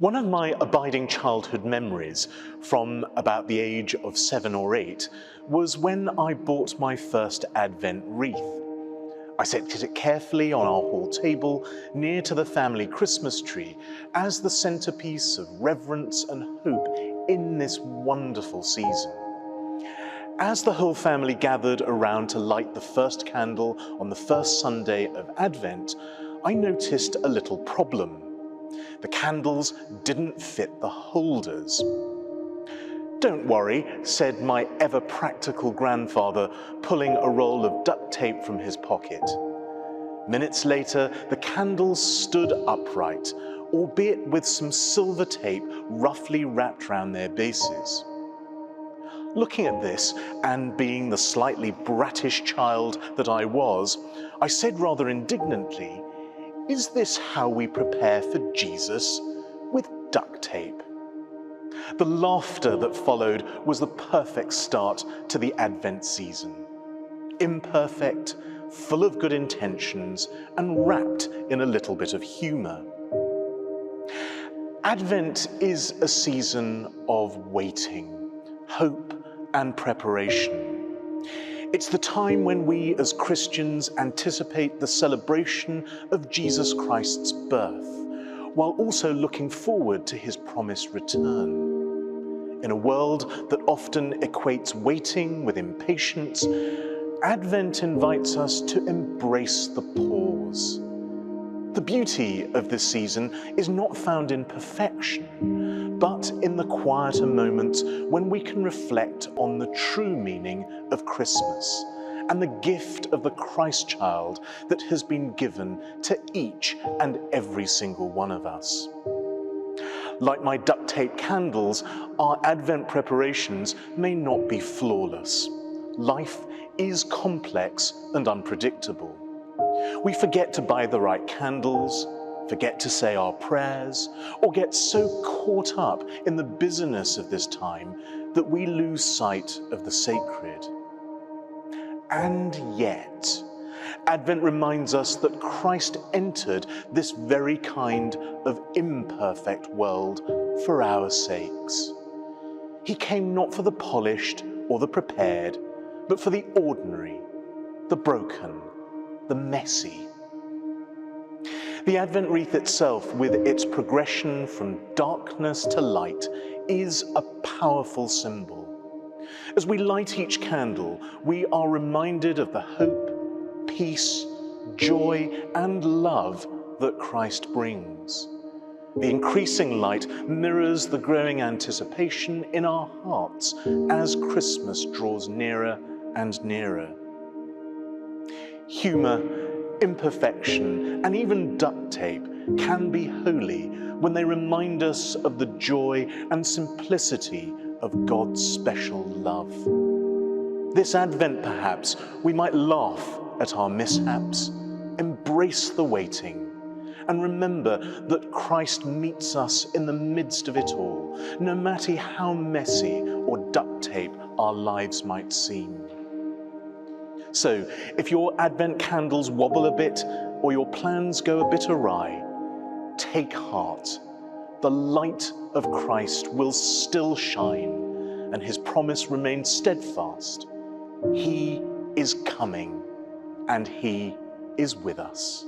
One of my abiding childhood memories from about the age of 7 or 8 was when I bought my first Advent wreath. I set it carefully on our hall table near to the family Christmas tree as the centerpiece of reverence and hope in this wonderful season. As the whole family gathered around to light the first candle on the first Sunday of Advent, I noticed a little problem. The candles didn't fit the holders. "Don't worry," said my ever-practical grandfather, pulling a roll of duct tape from his pocket. Minutes later, the candles stood upright, albeit with some silver tape roughly wrapped round their bases. Looking at this, and being the slightly brattish child that I was, I said rather indignantly, "Is this how we prepare for Jesus? With duct tape?" The laughter that followed was the perfect start to the Advent season. Imperfect, full of good intentions, and wrapped in a little bit of humour. Advent is a season of waiting, hope, and preparation. It's the time when we as Christians anticipate the celebration of Jesus Christ's birth, while also looking forward to his promised return. In a world that often equates waiting with impatience, Advent invites us to embrace the pause. The beauty of this season is not found in perfection, but in the quieter moments when we can reflect on the true meaning of Christmas and the gift of the Christ child that has been given to each and every single one of us. Like my duct tape candles, our Advent preparations may not be flawless. Life is complex and unpredictable. We forget to buy the right candles, forget to say our prayers, or get so caught up in the busyness of this time that we lose sight of the sacred. And yet, Advent reminds us that Christ entered this very kind of imperfect world for our sakes. He came not for the polished or the prepared, but for the ordinary, the broken, the messy. The Advent wreath itself, with its progression from darkness to light, is a powerful symbol. As we light each candle, we are reminded of the hope, peace, joy, and love that Christ brings. The increasing light mirrors the growing anticipation in our hearts as Christmas draws nearer and nearer. Humour, imperfection, and even duct tape can be holy when they remind us of the joy and simplicity of God's special love. This Advent, perhaps, we might laugh at our mishaps, embrace the waiting, and remember that Christ meets us in the midst of it all, no matter how messy or duct tape our lives might seem. So, if your Advent candles wobble a bit or your plans go a bit awry, take heart. The light of Christ will still shine, and his promise remains steadfast. He is coming, and he is with us.